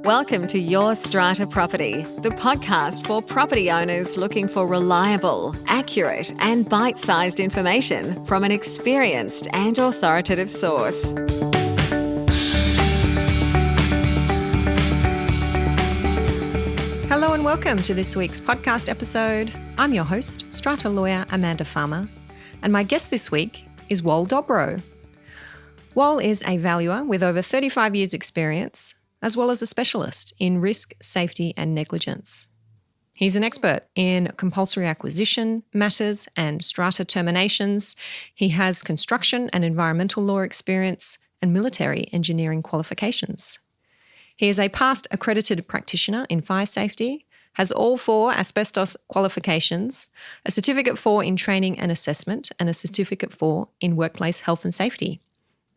Welcome to Your Strata Property, the podcast for property owners looking for reliable, accurate, and bite-sized information from an experienced and authoritative source. Hello and welcome to this week's podcast episode. I'm your host, Strata lawyer Amanda Farmer, and my guest this week is Wal Dobrow. Wal is a valuer with over 35 years' experience, as well as a specialist in risk, safety and negligence. He's an expert in compulsory acquisition matters and strata terminations. He has construction and environmental law experience and military engineering qualifications. He is a past accredited practitioner in fire safety, has all 4 asbestos qualifications, a certificate 4 in training and assessment, and a certificate 4 in workplace health and safety.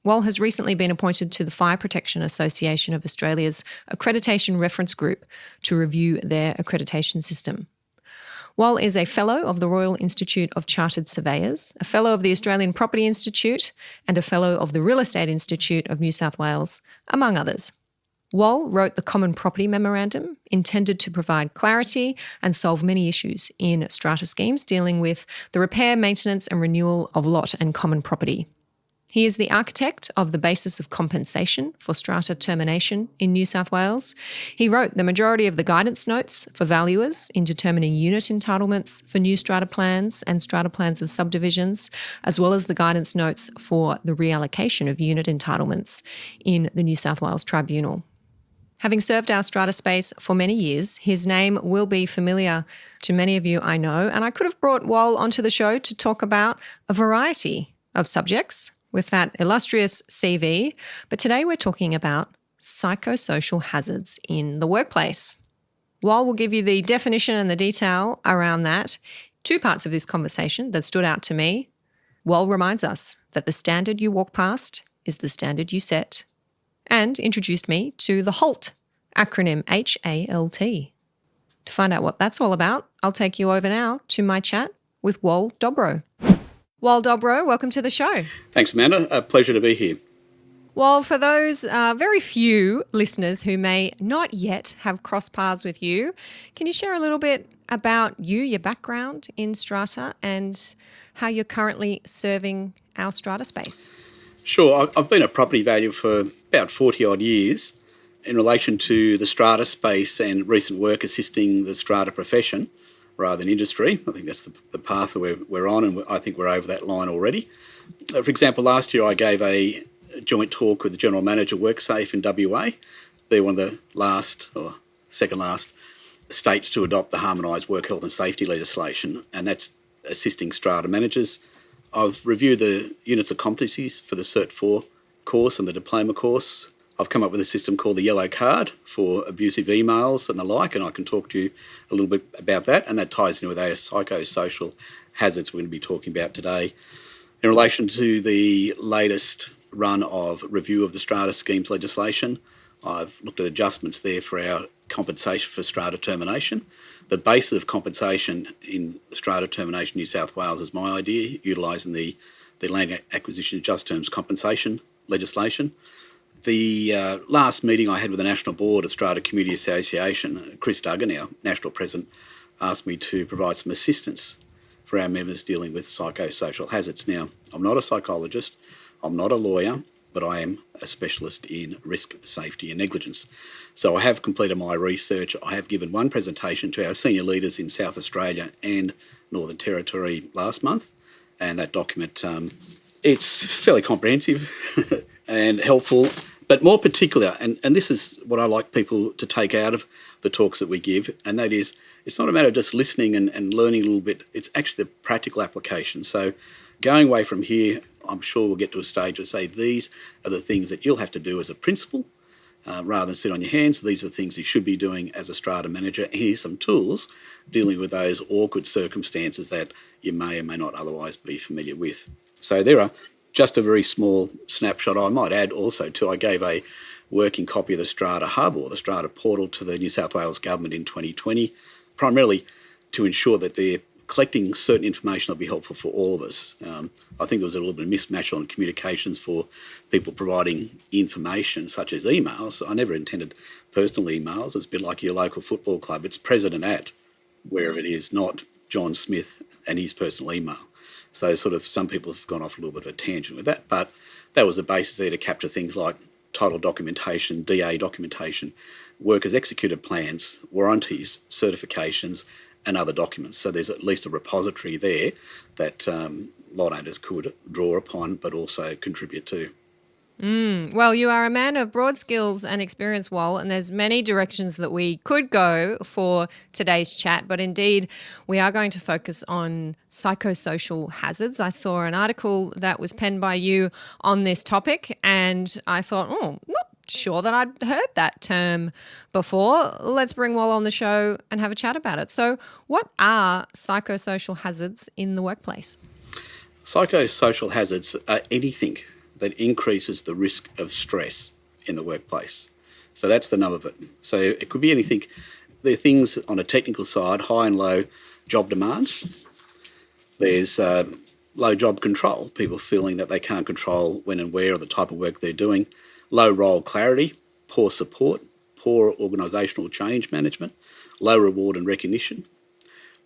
Wal has recently been appointed to the Fire Protection Association of Australia's Accreditation Reference Group to review their accreditation system. Wal is a Fellow of the Royal Institute of Chartered Surveyors, a Fellow of the Australian Property Institute, and a Fellow of the Real Estate Institute of New South Wales, among others. Wal wrote the Common Property Memorandum, intended to provide clarity and solve many issues in strata schemes dealing with the repair, maintenance and renewal of lot and common property. He is the architect of the basis of compensation for strata termination in New South Wales. He wrote the majority of the guidance notes for valuers in determining unit entitlements for new strata plans and strata plans of subdivisions, as well as the guidance notes for the reallocation of unit entitlements in the New South Wales Tribunal. Having served our strata space for many years, his name will be familiar to many of you, I know, and I could have brought Wal onto the show to talk about a variety of subjects with that illustrious CV, but today we're talking about psychosocial hazards in the workplace. Wal will give you the definition and the detail around that. 2 parts of this conversation that stood out to me. Wal reminds us that the standard you walk past is the standard you set, and introduced me to the HALT, acronym HALT. To find out what that's all about, I'll take you over now to my chat with Wal Dobrow. Wal Dobrow, welcome to the show. Thanks, Amanda. A pleasure to be here. Well, for those very few listeners who may not yet have crossed paths with you, can you share a little bit about you, your background in strata, and how you're currently serving our strata space? Sure. I've been a property valuer for about 40-odd years in relation to the strata space and recent work assisting the strata profession rather than industry. I think that's the path that we're on, and I think we're over that line already. For example, last year I gave a joint talk with the General Manager WorkSafe in WA. They're one of the last, or second last, states to adopt the harmonised work health and safety legislation, and that's assisting strata managers. I've reviewed the units of competencies for the Cert 4 course and the diploma course. I've come up with a system called the Yellow Card for abusive emails and the like, and I can talk to you a little bit about that, and that ties in with our psychosocial hazards we're going to be talking about today. In relation to the latest run of review of the strata schemes legislation, I've looked at adjustments there for our compensation for strata termination. The basis of compensation in strata termination New South Wales is my idea, utilising the Land Acquisition of Just Terms compensation legislation. The last meeting I had with the National Board of Strata Community Association, Chris Duggan, our National President, asked me to provide some assistance for our members dealing with psychosocial hazards. Now, I'm not a psychologist, I'm not a lawyer, but I am a specialist in risk, safety and negligence. So I have completed my research. I have given one presentation to our senior leaders in South Australia and Northern Territory last month, and that document, it's fairly comprehensive and helpful, but more particular, and this is what I like people to take out of the talks that we give, and that is, it's not a matter of just listening and learning a little bit, it's actually the practical application. So going away from here, I'm sure we'll get to a stage where say these are the things that you'll have to do as a principal, rather than sit on your hands. These are the things you should be doing as a strata manager. And here's some tools dealing with those awkward circumstances that you may or may not otherwise be familiar with. So there are just a very small snapshot. I might add also too, I gave a working copy of the Strata Hub or the Strata Portal to the New South Wales Government in 2020, primarily to ensure that their collecting certain information that'll be helpful for all of us. I think there was a little bit of mismatch on communications for people providing information such as emails. I never intended personal emails. It's a bit like your local football club. It's president at wherever it is, not John Smith and his personal email. So some people have gone off a little bit of a tangent with that, but that was the basis there to capture things like title documentation, DA documentation, workers' executed plans, warranties, certifications, and other documents. So there's at least a repository there that lot owners could draw upon, but also contribute to. Well, you are a man of broad skills and experience, Wal, and there's many directions that we could go for today's chat, but indeed we are going to focus on psychosocial hazards. I saw an article that was penned by you on this topic, and I thought, not sure that I'd heard that term before. Let's bring Wal on the show and have a chat about it. So what are psychosocial hazards in the workplace? Psychosocial hazards are anything that increases the risk of stress in the workplace. So that's the nub of it. So it could be anything. There are things on a technical side, high and low job demands. There's low job control, people feeling that they can't control when and where or the type of work they're doing. Low role clarity, poor support, poor organisational change management, low reward and recognition.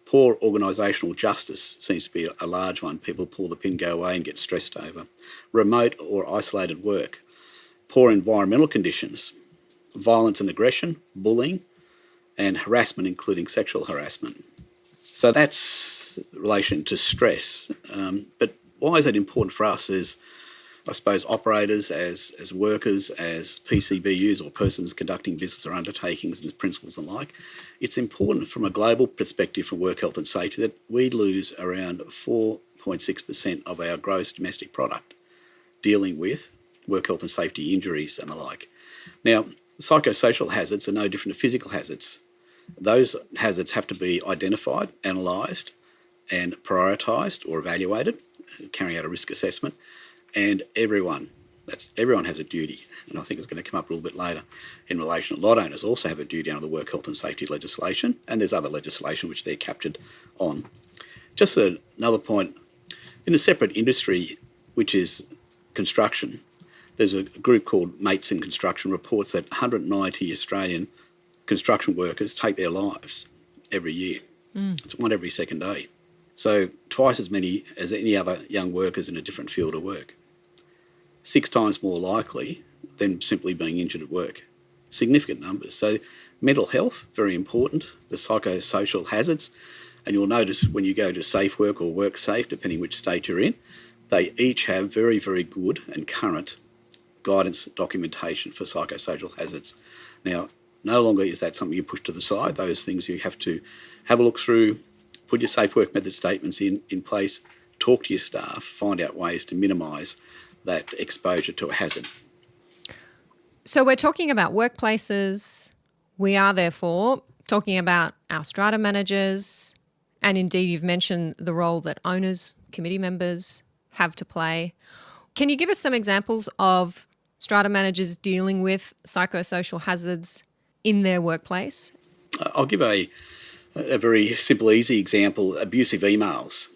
Poor organisational justice seems to be a large one. People pull the pin, go away and get stressed over. Remote or isolated work. Poor environmental conditions. Violence and aggression, bullying, and harassment, including sexual harassment. So that's in relation to stress. But why is that important for us as, I suppose, operators, as workers, as PCBUs or persons conducting business or undertakings and principles and like? It's important from a global perspective for work health and safety that we lose around 4.6% of our gross domestic product dealing with work health and safety injuries and the like. Now, psychosocial hazards are no different to physical hazards. Those hazards have to be identified, analysed and prioritised or evaluated, carrying out a risk assessment, and everyone has a duty, and I think it's going to come up a little bit later in relation to lot owners also have a duty under the work health and safety legislation, and there's other legislation which they're captured on. Just another point, in a separate industry, which is construction, there's a group called Mates in Construction reports that 190 Australian construction workers take their lives every year. It's one every second day. So twice as many as any other young workers in a different field of work. 6 times more likely than simply being injured at work. Significant numbers. So mental health, very important, the psychosocial hazards, and you'll notice when you go to Safe Work or Work Safe, depending which state you're in, they each have very, very good and current guidance documentation for psychosocial hazards. Now, no longer is that something you push to the side. Those things you have to have a look through, put your safe work method statements in place, talk to your staff, find out ways to minimise that exposure to a hazard. So we're talking about workplaces. We are therefore talking about our strata managers, and indeed you've mentioned the role that owners, committee members have to play. Can you give us some examples of strata managers dealing with psychosocial hazards in their workplace? I'll give a very simple, easy example, abusive emails.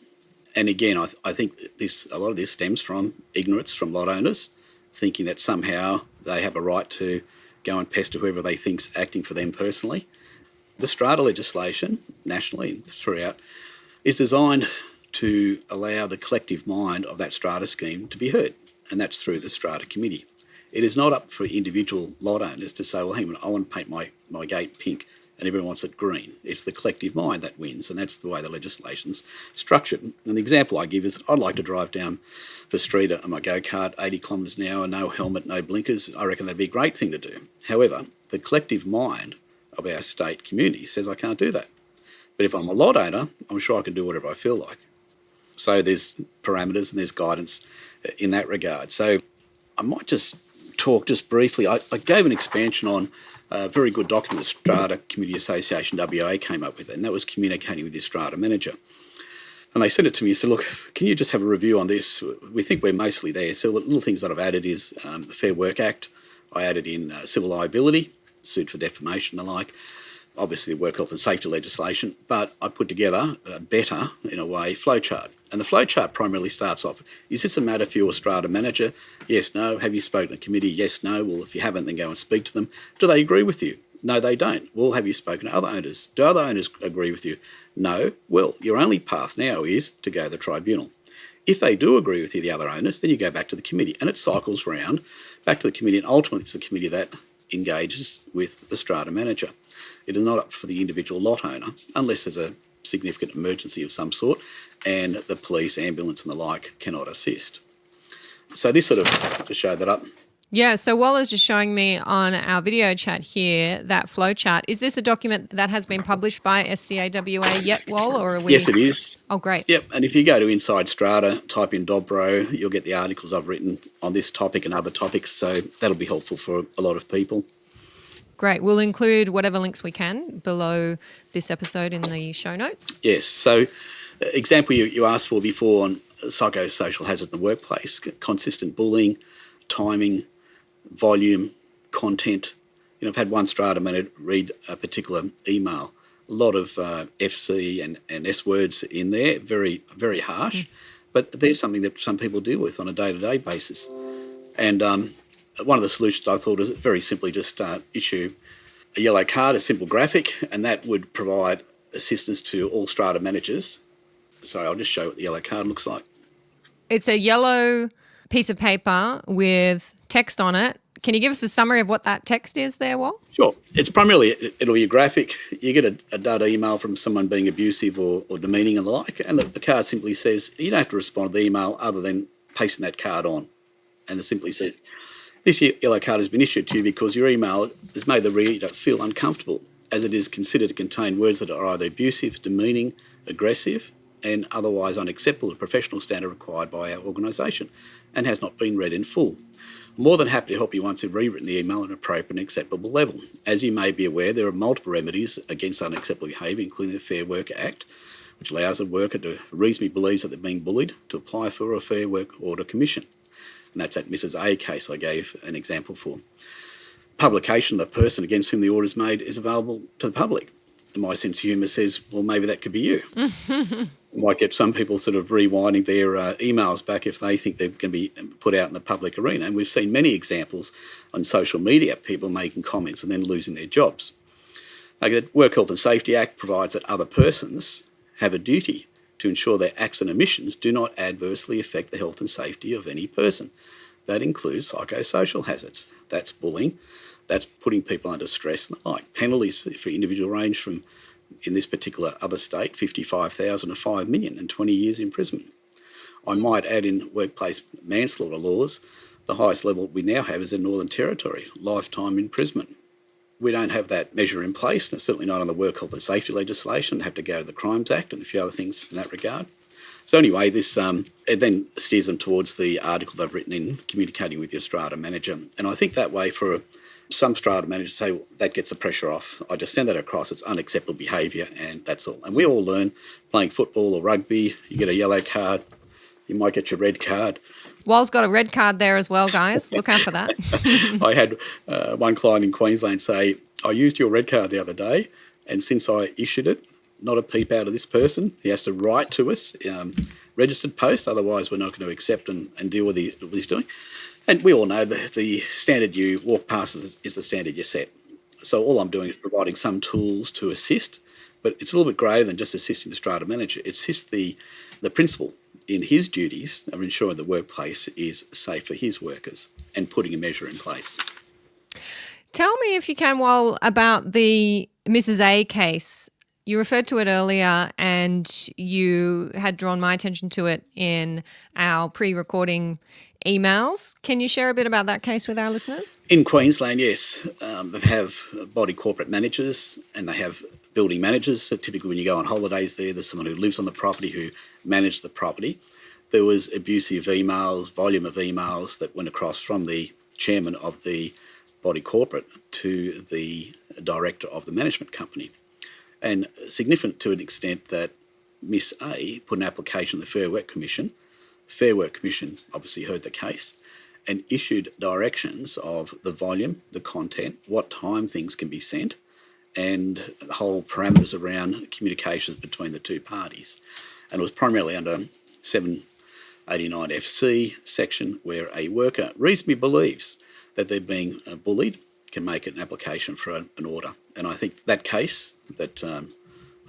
And again, I think a lot of this stems from ignorance from lot owners, thinking that somehow they have a right to go and pester whoever they think's acting for them personally. The strata legislation, nationally and throughout, is designed to allow the collective mind of that strata scheme to be heard, and that's through the strata committee. It is not up for individual lot owners to say, well, hang on, I want to paint my gate pink and everyone wants it green. It's the collective mind that wins, and that's the way the legislation's structured. And the example I give is I'd like to drive down the street on my go-kart, 80 kilometres an hour, no helmet, no blinkers. I reckon that'd be a great thing to do. However, the collective mind of our state community says I can't do that. But if I'm a lot owner, I'm sure I can do whatever I feel like. So there's parameters and there's guidance in that regard. So I might just talk just briefly. I gave an expansion on a very good document the Strata Community Association WA came up with, and that was communicating with the Strata manager. And they sent it to me and said, look, can you just have a review on this? We think we're mostly there. So the little things that I've added is the Fair Work Act. I added in civil liability, suit for defamation and the like. obviously work health and safety legislation, but I put together a better, in a way, flowchart. And the flowchart primarily starts off, is this a matter for your strata manager? Yes, no. Have you spoken to the committee? Yes, no. Well, if you haven't, then go and speak to them. Do they agree with you? No, they don't. Well, have you spoken to other owners? Do other owners agree with you? No. Well, your only path now is to go to the tribunal. If they do agree with you, the other owners, then you go back to the committee, and it cycles round back to the committee, and ultimately it's the committee that engages with the strata manager. It is not up for the individual lot owner unless there's a significant emergency of some sort and the police, ambulance and the like cannot assist. So this sort of to show that up. Yeah, so Waller's just showing me on our video chat here that flow chart. Is this a document that has been published by SCAWA yet, Wal, or are we? Yes, it is. Oh, great. Yep, and if you go to Inside Strata, type in Dobrow, you'll get the articles I've written on this topic and other topics, so that'll be helpful for a lot of people. Great. We'll include whatever links we can below this episode in the show notes. Yes, so example you asked for before on psychosocial hazards in the workplace, consistent bullying, timing, volume, content. I've had one strata manager read a particular email, a lot of FC and S words in there, very, very harsh, but there's something that some people deal with on a day-to-day basis. And one of the solutions I thought is very simply just issue a yellow card, a simple graphic, and that would provide assistance to all strata managers. So I'll just show what the yellow card looks like. It's a yellow piece of paper with text on it. Can you give us a summary of what that text is there, Wal? Sure. It's primarily, it'll be a graphic. You get a data email from someone being abusive or demeaning and the like, and the card simply says, you don't have to respond to the email other than pasting that card on. And it simply says, this yellow card has been issued to you because your email has made the reader feel uncomfortable, as it is considered to contain words that are either abusive, demeaning, aggressive, and otherwise unacceptable to professional standard required by our organisation, and has not been read in full. I'm more than happy to help you once you've rewritten the email at an appropriate and acceptable level. As you may be aware, there are multiple remedies against unacceptable behaviour, including the Fair Work Act, which allows a worker to reasonably believe that they're being bullied to apply for a Fair Work Order Commission. And that's that Mrs A case I gave an example for. Publication of the person against whom the order is made is available to the public. And my sense of humour says, well, maybe that could be you. Might get some people sort of rewinding their emails back if they think they're going to be put out in the public arena. And we've seen many examples on social media, people making comments and then losing their jobs. Like the Work Health and Safety Act provides that other persons have a duty to ensure their acts and omissions do not adversely affect the health and safety of any person. That includes psychosocial hazards. That's bullying. That's putting people under stress and the like. Penalties for individual range from, in this particular other state, 55,000 to 5 million and 20 years imprisonment. I might add in workplace manslaughter laws, the highest level we now have is in Northern Territory, lifetime imprisonment. We don't have that measure in place, and certainly not on the Work Health and Safety legislation. They have to go to the Crimes Act and a few other things in that regard. So anyway, this it then steers them towards the article they've written in communicating with your strata manager. And I think that way for some strata managers say, well, that gets the pressure off. I just send that across. It's unacceptable behaviour and that's all. And we all learn playing football or rugby, you get a yellow card, you might get your red card. Wal's got a red card there as well, guys. Look out for that. I had one client in Queensland say, I used your red card the other day and since I issued it, not a peep out of this person. He has to write to us, registered post, otherwise we're not going to accept and deal with what he's doing. And we all know that the standard you walk past is the standard you set. So all I'm doing is providing some tools to assist, but it's a little bit greater than just assisting the strata manager. It assists the principal in his duties of ensuring the workplace is safe for his workers and putting a measure in place. Tell me, if you can, Wal, about the Mrs. A case. You referred to it earlier and you had drawn my attention to it in our pre-recording emails. Can you share a bit about that case with our listeners? In Queensland, yes. They have body corporate managers and they have building managers. So typically when you go on holidays there's someone who lives on the property who managed the property. There was abusive emails, volume of emails that went across from the chairman of the body corporate to the director of the management company. And significant to an extent that Miss A put an application to the Fair Work Commission. Fair Work Commission obviously heard the case and issued directions of the volume, the content, what time things can be sent, and the whole parameters around communications between the two parties. And it was primarily under 789 FC section, where a worker reasonably believes that they're being bullied, can make an application for an order. And I think that case that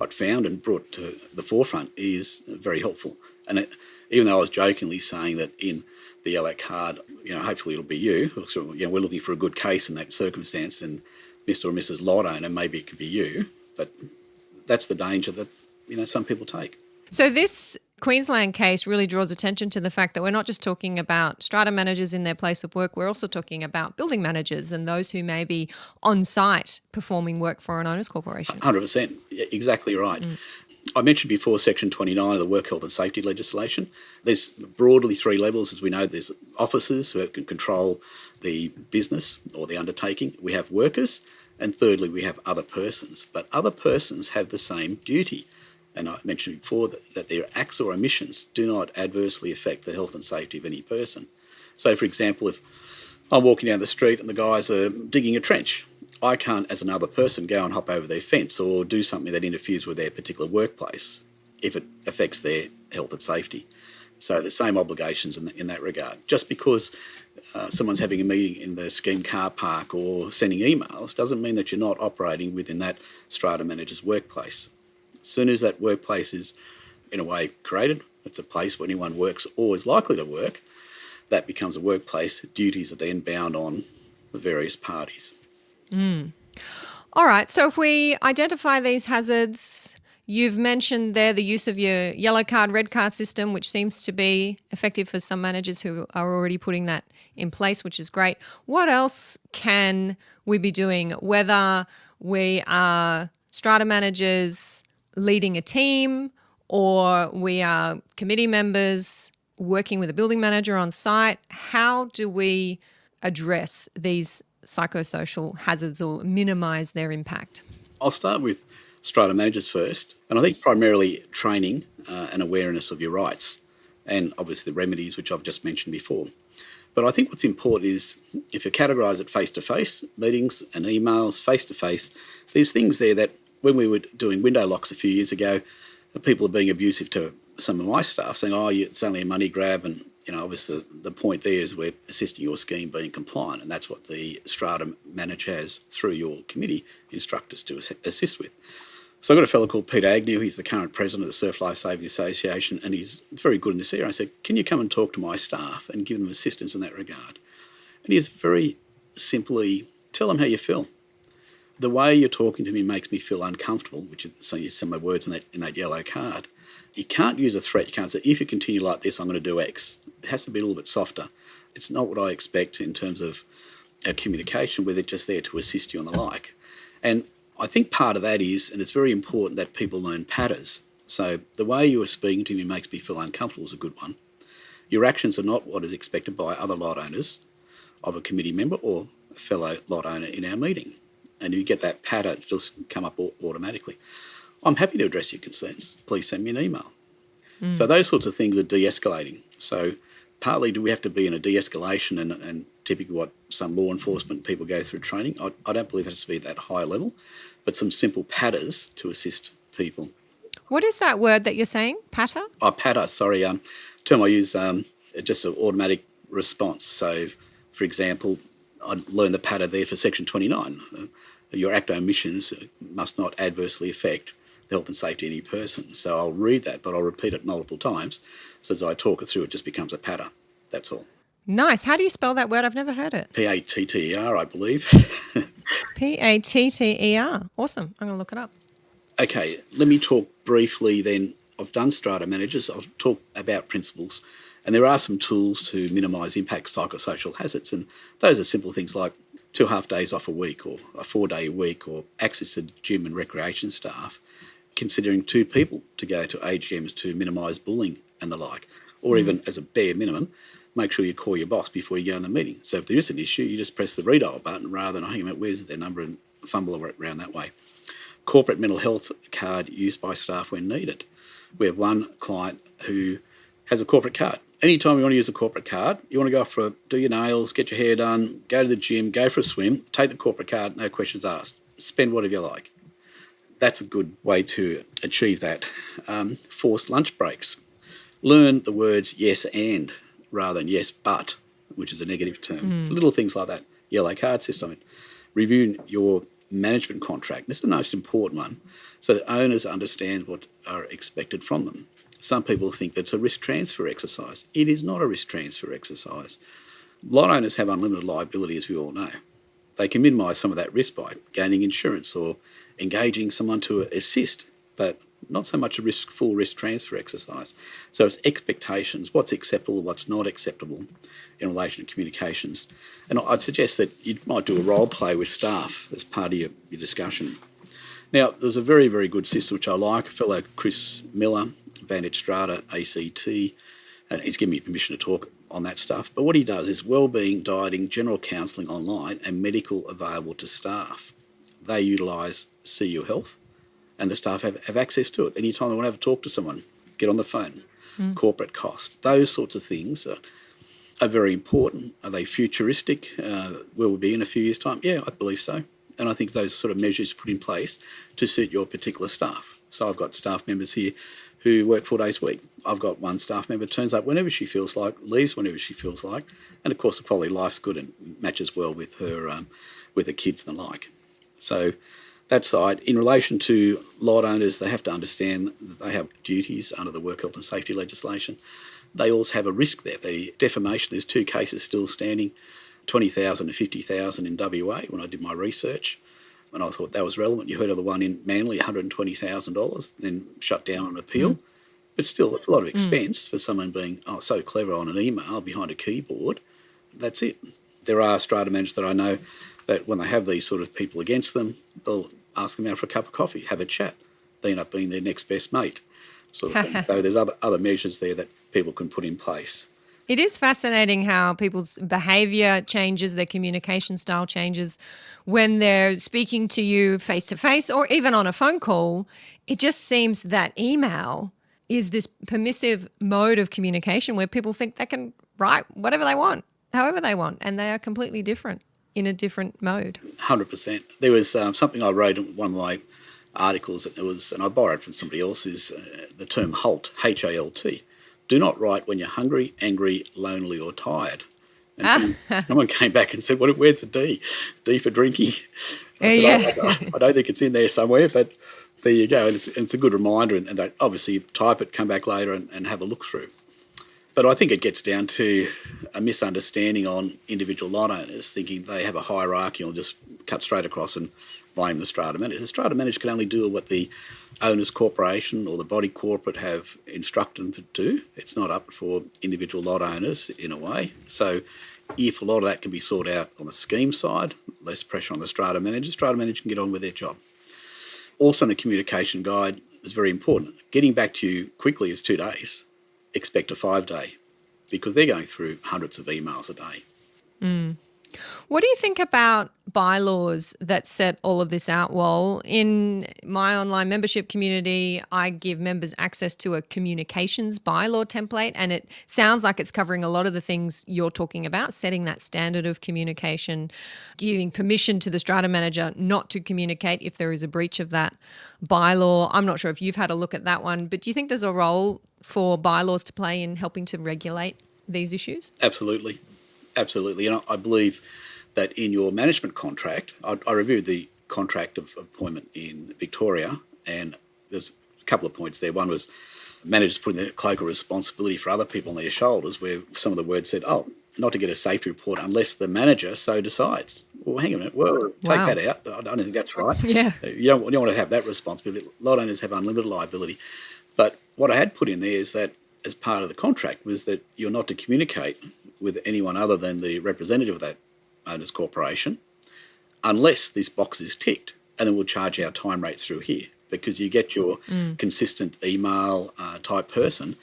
I'd found and brought to the forefront is very helpful. And even though I was jokingly saying that in the yellow card, hopefully it'll be you. We're looking for a good case in that circumstance, and Mr. or Mrs. Lot owner, maybe it could be you. But that's the danger that some people take. So this Queensland case really draws attention to the fact that we're not just talking about strata managers in their place of work, we're also talking about building managers and those who may be on site performing work for an owners corporation. 100%, exactly right. I mentioned before Section 29 of the Work Health and Safety legislation. There's broadly three levels, as we know. There's officers who can control the business or the undertaking. We have workers, and thirdly, we have other persons. But other persons have the same duty. And I mentioned before that their acts or omissions do not adversely affect the health and safety of any person. So, for example, if I'm walking down the street and the guys are digging a trench, I can't, as another person, go and hop over their fence or do something that interferes with their particular workplace if it affects their health and safety. So the same obligations in that regard. Just because someone's having a meeting in the scheme car park or sending emails doesn't mean that you're not operating within that strata manager's workplace. As soon as that workplace is, in a way, created, it's a place where anyone works or is likely to work, that becomes a workplace. Duties are then bound on the various parties. All right, so if we identify these hazards, you've mentioned there the use of your yellow card, red card system, which seems to be effective for some managers who are already putting that in place, which is great. What else can we be doing, whether we are strata managers leading a team or we are committee members working with a building manager on site? How do we address these psychosocial hazards or minimise their impact? I'll start with strata managers first, and I think primarily training and awareness of your rights, and obviously the remedies, which I've just mentioned before. But I think what's important is if you categorise it face-to-face, meetings and emails, face-to-face, there's things there that when we were doing window locks a few years ago, the people are being abusive to some of my staff, saying, it's only a money grab, and obviously the point there is we're assisting your scheme being compliant, and that's what the strata manager has, through your committee, instruct us to assist with. So I've got a fellow called Peter Agnew. He's the current president of the Surf Life Saving Association, and he's very good in this area. I said, can you come and talk to my staff and give them assistance in that regard? And he just very simply tell them how you feel. The way you're talking to me makes me feel uncomfortable, which is some of the words in that yellow card. You can't use a threat. You can't say, if you continue like this, I'm going to do X. It has to be a little bit softer. It's not what I expect in terms of our communication, where they're just there to assist you and the like. And I think part of that is, and it's very important, that people learn patterns. So the way you are speaking to me makes me feel uncomfortable is a good one. Your actions are not what is expected by other lot owners of a committee member or a fellow lot owner in our meeting. And you get that pattern just come up automatically. I'm happy to address your concerns. Please send me an email. So those sorts of things are de-escalating. So partly do we have to be in a de-escalation and typically what some law enforcement people go through training. I don't believe it has to be at that high level, but some simple patters to assist people. What is that word that you're saying? Patter? Patter, sorry. Term I use, just an automatic response. So, for example, I learned the patter there for Section 29. Your act or omissions must not adversely affect the health and safety of any person. So I'll read that, but I'll repeat it multiple times. So as I talk it through, it just becomes a patter. That's all. Nice. How do you spell that word? I've never heard it. P-A-T-T-E-R, I believe. P-A-T-T-E-R. Awesome. I'm going to look it up. Okay, let me talk briefly then. I've done strata managers. I've talked about principles. And there are some tools to minimise impact psychosocial hazards. And those are simple things like 2.5 days off a week or a 4-day week or access to gym and recreation staff, considering 2 people to go to AGMs to minimise bullying and the like, or even as a bare minimum, make sure you call your boss before you go in the meeting. So if there is an issue, you just press the redial button rather than hanging out, where's their number, and fumble around that way. Corporate mental health card used by staff when needed. We have one client who has a corporate card. Anytime you want to use a corporate card, you want to go do your nails, get your hair done, go to the gym, go for a swim, take the corporate card, no questions asked. spend whatever you like. That's a good way to achieve that. Forced lunch breaks. Learn the words yes and rather than yes but, which is a negative term. It's little things like that. Yellow card system. Review your management contract. This is the most important one, so that owners understand what are expected from them. Some people think that it's a risk transfer exercise. It is not a risk transfer exercise. Lot owners have unlimited liability, as we all know. They can minimise some of that risk by gaining insurance or engaging someone to assist, but not so much a full risk transfer exercise. So it's expectations, what's acceptable, what's not acceptable in relation to communications. And I'd suggest that you might do a role play with staff as part of your discussion. Now, there's a very, very good system which I like. A fellow, Chris Miller, Vantage Strata, ACT, and he's given me permission to talk on that stuff. But what he does is wellbeing, dieting, general counselling online and medical available to staff. They utilise CU Health and the staff have access to it. Anytime they want to have a talk to someone, get on the phone. Corporate cost. Those sorts of things are very important. Are they futuristic? Will we be in a few years' time? Yeah, I believe so. And I think those sort of measures put in place to suit your particular staff. So I've got staff members here who work 4 days a week. I've got one staff member turns up whenever she feels like, leaves whenever she feels like, and of course the quality of life's good and matches well with her kids and the like. So that side. In relation to lot owners, they have to understand that they have duties under the work health and safety legislation. They also have a risk there. The defamation, there's 2 cases still standing, 20,000 and 50,000 in WA when I did my research. And I thought that was relevant. You heard of the one in Manly, $120,000, then shut down on appeal. But still, it's a lot of expense for someone being so clever on an email behind a keyboard. That's it. There are strata managers that I know that when they have these sort of people against them, they'll ask them out for a cup of coffee, have a chat. They end up being their next best mate, sort of thing. So there's other measures there that people can put in place. It is fascinating how people's behaviour changes, their communication style changes when they're speaking to you face to face or even on a phone call. It just seems that email is this permissive mode of communication where people think they can write whatever they want, however they want, and they are completely different in a different mode. 100%. There was something I wrote in one of my articles, and I borrowed from somebody else's, the term HALT, H-A-L-T. Do not write when you're hungry, angry, lonely or tired. And someone came back and said, where's the D? D for drinking. I said, I don't think it's in there somewhere, but there you go. And it's a good reminder, and they obviously type it, come back later and have a look through. But I think it gets down to a misunderstanding on individual lot owners thinking they have a hierarchy and just cut straight across and blame the strata manager. The strata manager can only do what the owners corporation or the body corporate have instructed them to do. It's not up for individual lot owners in a way. So if a lot of that can be sorted out on the scheme side, less pressure on the strata manager can get on with their job. Also in the communication guide is very important. Getting back to you quickly is 2 days. Expect a 5-day because they're going through hundreds of emails a day. What do you think about bylaws that set all of this out, Wal? In my online membership community, I give members access to a communications bylaw template, and it sounds like it's covering a lot of the things you're talking about, setting that standard of communication, giving permission to the strata manager not to communicate if there is a breach of that bylaw. I'm not sure if you've had a look at that one, but do you think there's a role for bylaws to play in helping to regulate these issues? Absolutely. And I believe that in your management contract, I reviewed the contract of appointment in Victoria, and there's a couple of points there. One was managers putting the cloak of responsibility for other people on their shoulders, where some of the words said, not to get a safety report unless the manager so decides. Well, hang on a minute. Take that out. I don't think that's right. Yeah. You don't want to have that responsibility. Lot owners have unlimited liability. But what I had put in there is that as part of the contract was that you're not to communicate with anyone other than the representative of that owners corporation unless this box is ticked, and then we'll charge our time rate through here because you get your consistent email type person,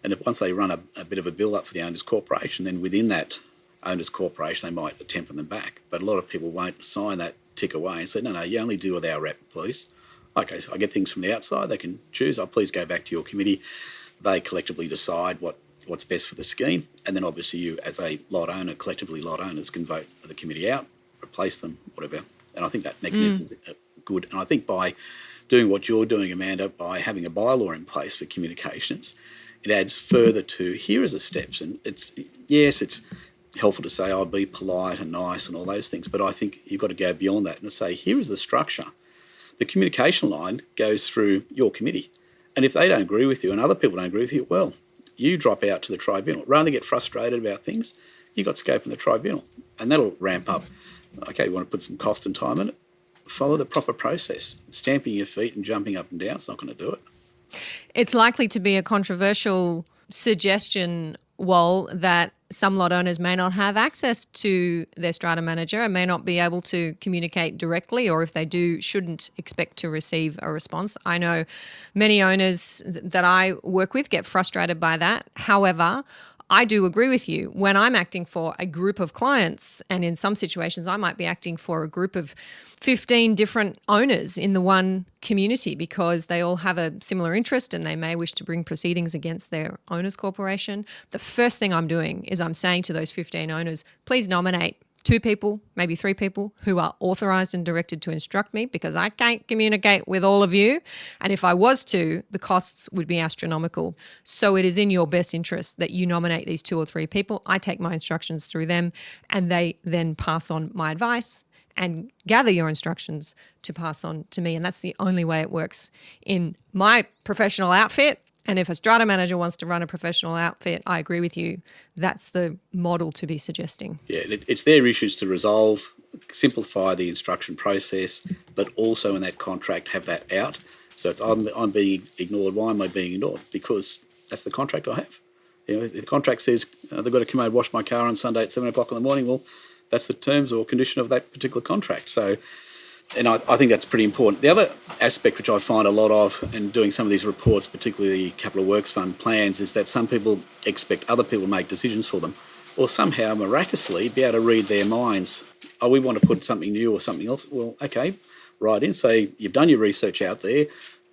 and if once they run a bit of a bill up for the owners corporation, then within that owners corporation they might temper them back. But a lot of people won't sign that tick away and say, no, you only do with our rep, please. Okay, so I get things from the outside, they can choose, please go back to your committee. They collectively decide what's best for the scheme, and then obviously you as a lot owner, collectively lot owners can vote the committee out, replace them, whatever. And I think that mechanism good. And I think by doing what you're doing, Amanda, by having a bylaw in place for communications, it adds further to here are the steps. And it's helpful to say, be polite and nice and all those things, but I think you've got to go beyond that and to say, here is the structure. The communication line goes through your committee. And if they don't agree with you and other people don't agree with you, well, you drop out to the tribunal. Rather than get frustrated about things, you've got scope in the tribunal. And that'll ramp up. Okay, you want to put some cost and time in it? Follow the proper process. Stamping your feet and jumping up and down is not going to do it. It's likely to be a controversial suggestion, Wal, that some lot owners may not have access to their strata manager and may not be able to communicate directly, or if they do, shouldn't expect to receive a response. I know many owners that I work with get frustrated by that. However, I do agree with you. When I'm acting for a group of clients, and in some situations I might be acting for a group of 15 different owners in the one community because they all have a similar interest and they may wish to bring proceedings against their owners corporation, the first thing I'm doing is I'm saying to those 15 owners, please nominate 2 people, maybe 3 people who are authorised and directed to instruct me, because I can't communicate with all of you. And if I was to, the costs would be astronomical. So it is in your best interest that you nominate these 2 or 3 people. I take my instructions through them and they then pass on my advice and gather your instructions to pass on to me. And that's the only way it works in my professional outfit. And if a strata manager wants to run a professional outfit, I agree with you. That's the model to be suggesting. Yeah, it's their issues to resolve, simplify the instruction process, but also in that contract have that out. So it's I'm being ignored. Why am I being ignored? Because that's the contract I have. If the contract says they've got to come out and wash my car on Sunday at 7 o'clock in the morning, well, that's the terms or condition of that particular contract. So, and I think that's pretty important. The other aspect which I find a lot of in doing some of these reports, particularly the Capital Works Fund plans, is that some people expect other people to make decisions for them or somehow miraculously be able to read their minds. Oh, we want to put something new or something else. Well, okay, write in. Say, you've done your research out there.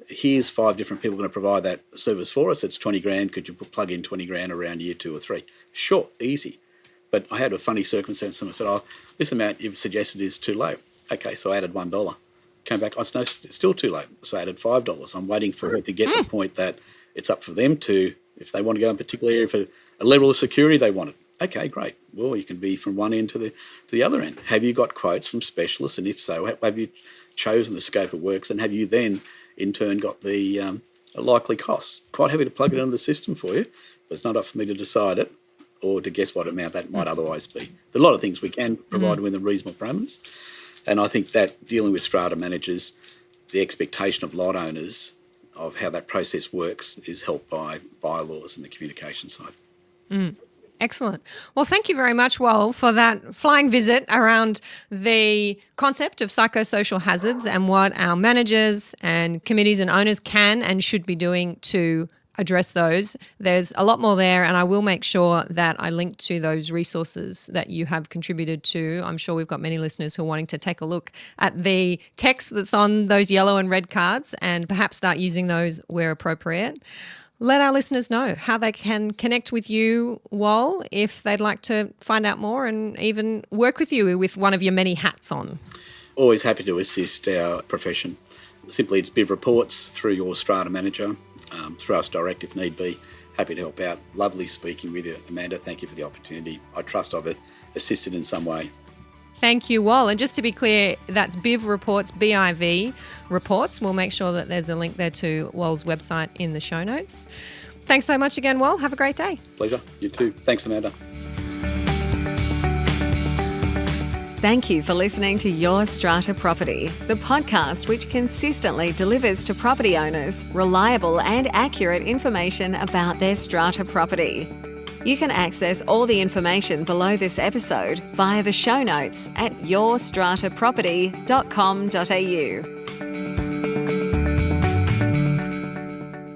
Here's 5 different people going to provide that service for us. It's 20 grand. Could you plug in 20 grand around year 2 or 3? Sure, easy. But I had a funny circumstance. Someone said, this amount you've suggested is too low. Okay, so I added $1. Came back, no, it's still too low. So I added $5. I'm waiting for her to get to the point that it's up for them to, if they want to go in a particular area for a level of security they want it. Okay, great. Well, you can be from one end to the other end. Have you got quotes from specialists? And if so, have you chosen the scope of works? And have you then, in turn, got the likely costs? Quite happy to plug it into the system for you, but it's not up for me to decide it or to guess what amount that might otherwise be. There are a lot of things we can provide within reasonable parameters. And I think that dealing with strata managers, the expectation of lot owners of how that process works is helped by bylaws and the communication side. Excellent. Well, thank you very much, Wal, for that flying visit around the concept of psychosocial hazards and what our managers and committees and owners can and should be doing to address those. There's a lot more there, and I will make sure that I link to those resources that you have contributed to. I'm sure we've got many listeners who are wanting to take a look at the text that's on those yellow and red cards and perhaps start using those where appropriate. Let our listeners know how they can connect with you, Wal, if they'd like to find out more and even work with you with one of your many hats on. Always happy to assist our profession. Simply, it's BIV reports through your strata manager, through us direct if need be. Happy to help out. Lovely speaking with you, Amanda. Thank you for the opportunity. I trust I've assisted in some way. Thank you, Wal. And just to be clear, that's BIV reports, BIV reports. We'll make sure that there's a link there to Wal's website in the show notes. Thanks so much again, Wal. Have a great day. Pleasure. You too. Thanks, Amanda. Thank you for listening to Your Strata Property, the podcast which consistently delivers to property owners reliable and accurate information about their strata property. You can access all the information below this episode via the show notes at yourstrataproperty.com.au.